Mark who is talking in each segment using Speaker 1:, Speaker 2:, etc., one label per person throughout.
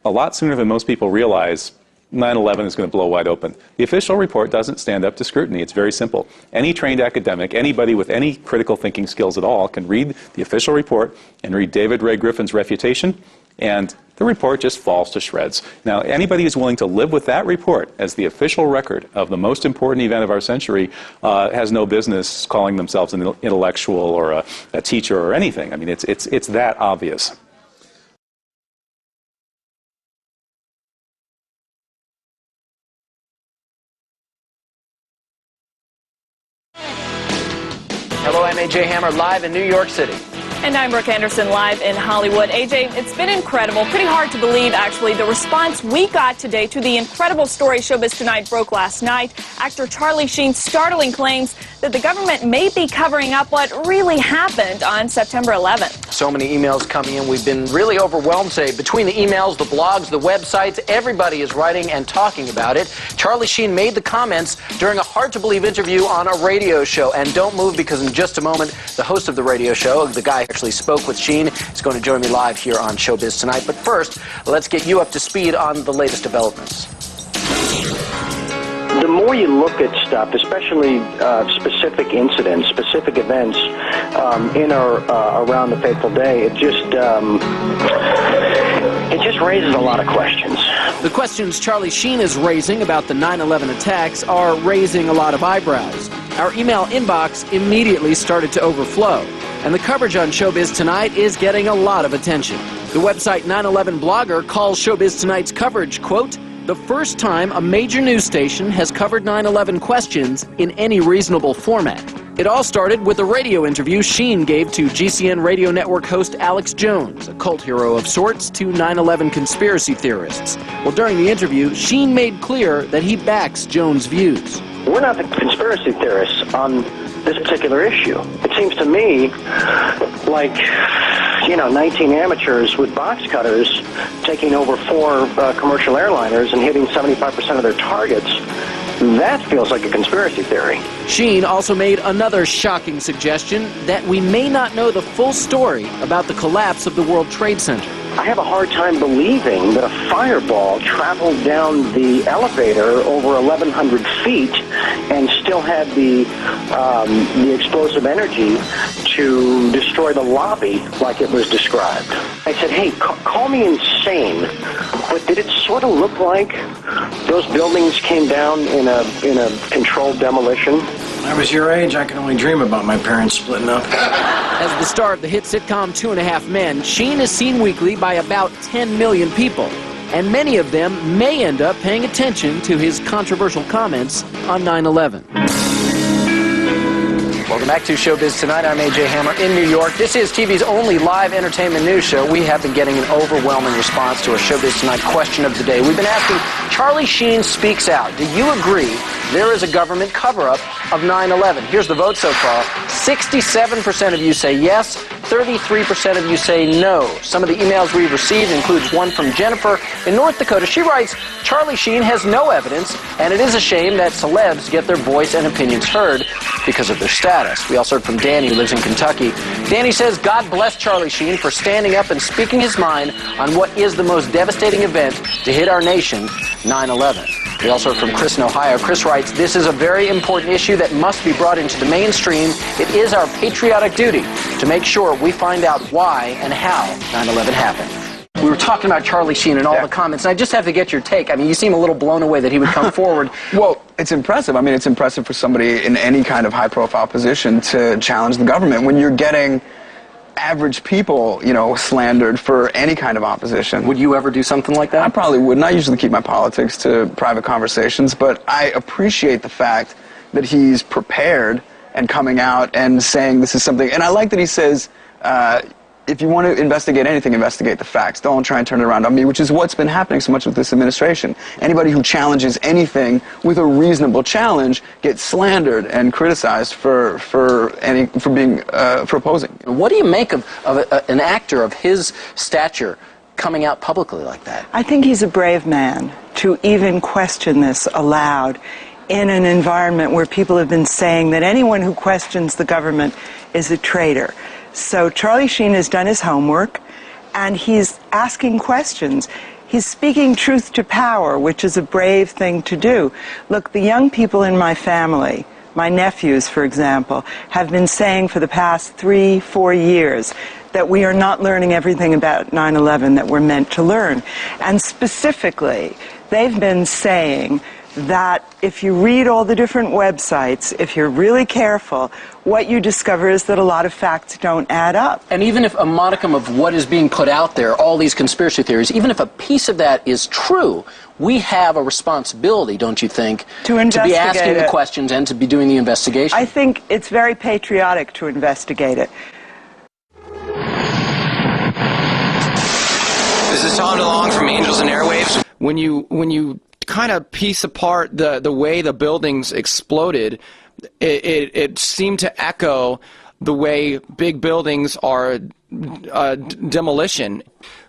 Speaker 1: a lot sooner than most people realize, 9/11 is going to blow wide open. The official report doesn't stand up to scrutiny. It's very simple. Any trained academic, anybody with any critical thinking skills at all, can read the official report and read David Ray Griffin's refutation, and the report just falls to shreds. Now, anybody who's willing to live with that report as the official record of the most important event of our century has no business calling themselves an intellectual or a teacher or anything. I mean, it's that obvious.
Speaker 2: Hello, I'm A.J. Hammer, live in New York City.
Speaker 3: And I'm Brooke Anderson, live in Hollywood. AJ, it's been incredible, pretty hard to believe, actually, the response we got today to the incredible story Showbiz Tonight broke last night. Actor Charlie Sheen's startling claims that the government may be covering up what really happened on September 11th.
Speaker 2: So many emails coming in. We've been really overwhelmed today. Between the emails, the blogs, the websites, everybody is writing and talking about it. Charlie Sheen made the comments during a hard-to-believe interview on a radio show. And don't move, because in just a moment, the host of the radio show, the guy who actually spoke with Sheen, is going to join me live here on Showbiz Tonight. But first, let's get you up to speed on the latest developments.
Speaker 4: The more you look at stuff, especially specific incidents, specific events in or around the fateful day, it just raises a lot of questions.
Speaker 2: The questions Charlie Sheen is raising about the 9/11 attacks are raising a lot of eyebrows. Our email inbox immediately started to overflow, and the coverage on Showbiz Tonight is getting a lot of attention. The website 9/11 Blogger calls Showbiz Tonight's coverage, quote, the first time a major news station has covered 9/11 questions in any reasonable format. It all started with a radio interview Sheen gave to GCN radio network host Alex Jones, a cult hero of sorts to 9/11 conspiracy theorists. Well, during the interview, Sheen made clear that he backs Jones' views.
Speaker 4: We're not the conspiracy theorists on this particular issue. It seems to me like, 19 amateurs with box cutters taking over 4 commercial airliners and hitting 75% of their targets. That feels like a conspiracy theory.
Speaker 2: Sheen also made another shocking suggestion that we may not know the full story about the collapse of the World Trade Center.
Speaker 4: I have a hard time believing that a fireball traveled down the elevator over 1,100 feet and still had the explosive energy to destroy the lobby like it was described. I said, hey, call me insane, but did it sort of look like those buildings came down in a controlled demolition?
Speaker 5: When I was your age, I could only dream about my parents splitting up.
Speaker 2: As the star of the hit sitcom 2.5 Men, Sheen is seen weekly by about 10 million people, and many of them may end up paying attention to his controversial comments on 9/11. Welcome back to Showbiz Tonight. I'm A.J. Hammer in New York. This is TV's only live entertainment news show. We have been getting an overwhelming response to our Showbiz Tonight question of the day. We've been asking, Charlie Sheen speaks out. Do you agree there is a government cover-up of 9/11? Here's the vote so far. 67% of you say yes, 33% of you say no. Some of the emails we've received includes one from Jennifer in North Dakota. She writes, Charlie Sheen has no evidence, and it is a shame that celebs get their voice and opinions heard because of their status. We also heard from Danny, who lives in Kentucky. Danny says, God bless Charlie Sheen for standing up and speaking his mind on what is the most devastating event to hit our nation, 9/11. We also heard from Chris in Ohio. Chris writes, this is a very important issue that must be brought into the mainstream. It is our patriotic duty to make sure we find out why and how 9/11 happened. We were talking about Charlie Sheen and all the comments, and I just have to get your take. I mean, you seem a little blown away that he would come forward.
Speaker 6: Well, it's impressive. I mean, it's impressive for somebody in any kind of high-profile position to challenge the government when you're getting average people, slandered for any kind of opposition.
Speaker 2: Would you ever do something like that?
Speaker 6: I probably wouldn't. I usually keep my politics to private conversations, but I appreciate the fact that he's prepared and coming out and saying this is something. And I like that he says, if you want to investigate anything, investigate the facts. Don't try and turn it around on me, which is what's been happening so much with this administration. Anybody who challenges anything with a reasonable challenge gets slandered and criticized for opposing.
Speaker 2: What do you make of an actor of his stature coming out publicly like that?
Speaker 7: I think he's a brave man to even question this aloud in an environment where people have been saying that anyone who questions the government is a traitor. So Charlie Sheen has done his homework, and he's asking questions. He's speaking truth to power, which is a brave thing to do. Look, the young people in my family, my nephews, for example, have been saying for the past 3-4 years that we are not learning everything about 9/11 that we're meant to learn. And specifically, they've been saying that if you read all the different websites, if you're really careful, what you discover is that a lot of facts don't add up.
Speaker 2: And even if a modicum of what is being put out there, all these conspiracy theories, even if a piece of that is true, we have a responsibility, don't you think,
Speaker 7: to
Speaker 2: be asking the questions and to be doing the investigation?
Speaker 7: I think it's very patriotic to investigate it.
Speaker 8: This is Tom DeLonge from Angels and Airwaves.
Speaker 9: When you kind of piece apart the way the buildings exploded, it seemed to echo the way big buildings are demolition.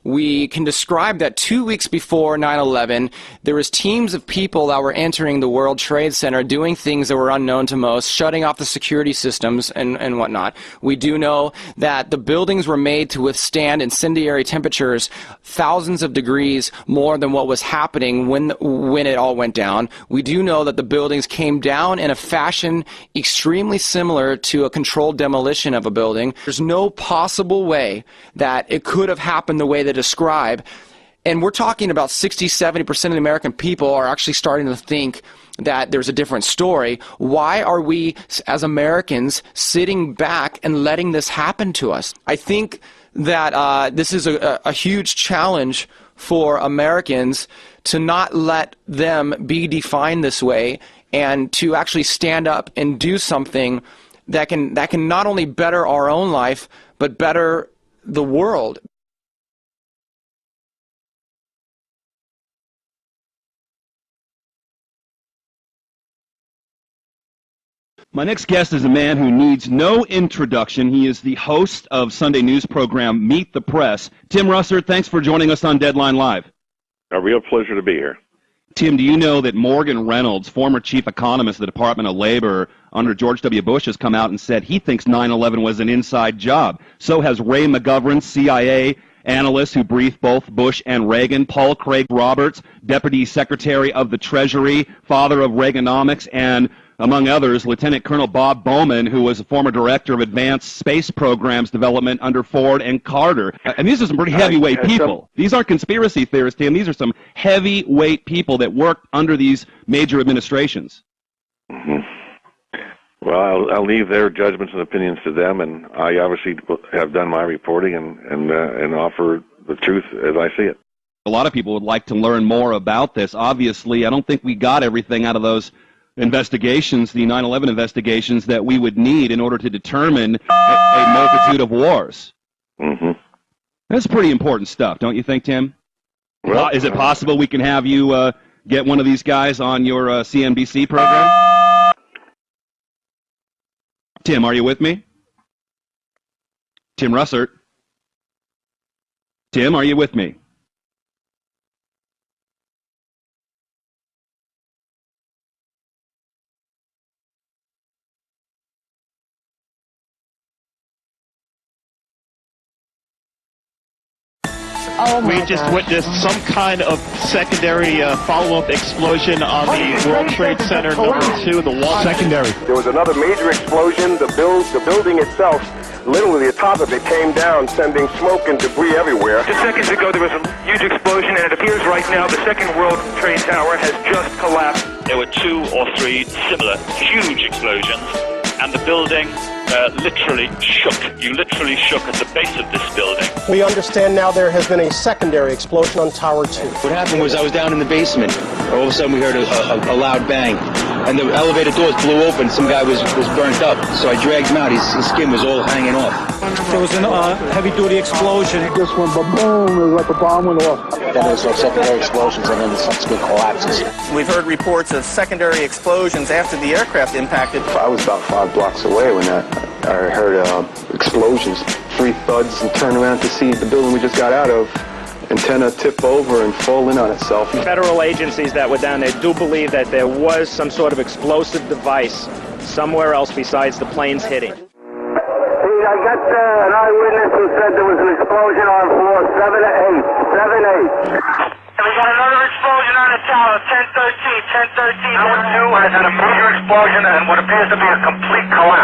Speaker 9: We can describe that 2 weeks before 9/11, there was teams of people that were entering the World Trade Center doing things that were unknown to most, shutting off the security systems and whatnot. We do know that the buildings were made to withstand incendiary temperatures thousands of degrees more than what was happening when it all went down. We do know that the buildings came down in a fashion extremely similar to a controlled demolition of a building. There's no possible way that it could have happened the way they describe. And we're talking about 60-70% of the American people are actually starting to think that there's a different story. Why are we, as Americans, sitting back and letting this happen to us? I think that this is a huge challenge for Americans to not let them be defined this way and to actually stand up and do something that can not only better our own life, but better the world.
Speaker 10: My next guest is a man who needs no introduction. He is the host of Sunday news program Meet the Press. Tim Russert, thanks for joining us on Deadline Live.
Speaker 11: A real pleasure to be here.
Speaker 10: Tim, do you know that Morgan Reynolds, former chief economist of the Department of Labor under George W. Bush, has come out and said he thinks 9/11 was an inside job? So has Ray McGovern, CIA analyst who briefed both Bush and Reagan, Paul Craig Roberts, Deputy Secretary of the Treasury, father of Reaganomics, and among others, Lieutenant Colonel Bob Bowman, who was a former director of advanced space programs development under Ford and Carter. And these are some pretty heavyweight people. These aren't conspiracy theorists, Tim. These are some heavyweight people that worked under these major administrations.
Speaker 11: Mm-hmm. Well, I'll leave their judgments and opinions to them, and I obviously have done my reporting and offer the truth as I see it.
Speaker 10: A lot of people would like to learn more about this. Obviously, I don't think we got everything out of those investigations, the 9/11 investigations, that we would need in order to determine a multitude of wars.
Speaker 11: Mm-hmm.
Speaker 10: That's pretty important stuff, don't you think, Tim?
Speaker 11: Well,
Speaker 10: is it possible we can have you get one of these guys on your CNBC program? Tim, are you with me? Tim Russert? Tim, are you with me?
Speaker 12: We just witnessed some kind of secondary follow-up explosion on the World Trade Center #2, the wall.
Speaker 13: Secondary. There was another major explosion. The building itself, literally the top of it, came down, sending smoke and debris everywhere.
Speaker 14: Just seconds ago, there was a huge explosion, and it appears right now the second World Trade Tower has just collapsed.
Speaker 15: There were 2 or 3 similar huge explosions, and the building literally shook. You literally shook at the base of this building.
Speaker 16: We understand now there has been a secondary explosion on Tower 2.
Speaker 17: What happened was I was down in the basement. All of a sudden we heard a loud bang, and the elevator doors blew open. Some guy was burnt up, so I dragged him out. His skin was all hanging off.
Speaker 18: There was a heavy-duty explosion.
Speaker 19: It just went boom, it was like a bomb went off.
Speaker 17: Then there's like secondary explosions and then the subsequent collapses.
Speaker 20: We've heard reports of secondary explosions after the aircraft impacted.
Speaker 13: I was about 5 blocks away when I heard explosions, 3 thuds, and turned around to see the building we just got out of. Antenna tip over and fall in on itself.
Speaker 21: Federal agencies that were down there do believe that there was some sort of explosive device somewhere else besides the planes hitting.
Speaker 13: I
Speaker 1: got an eyewitness who said there was an explosion on floor 7-8. 7-8.
Speaker 14: And we got another explosion on the tower, 1013. Tower 2 has had a major explosion and what appears to be a complete collapse.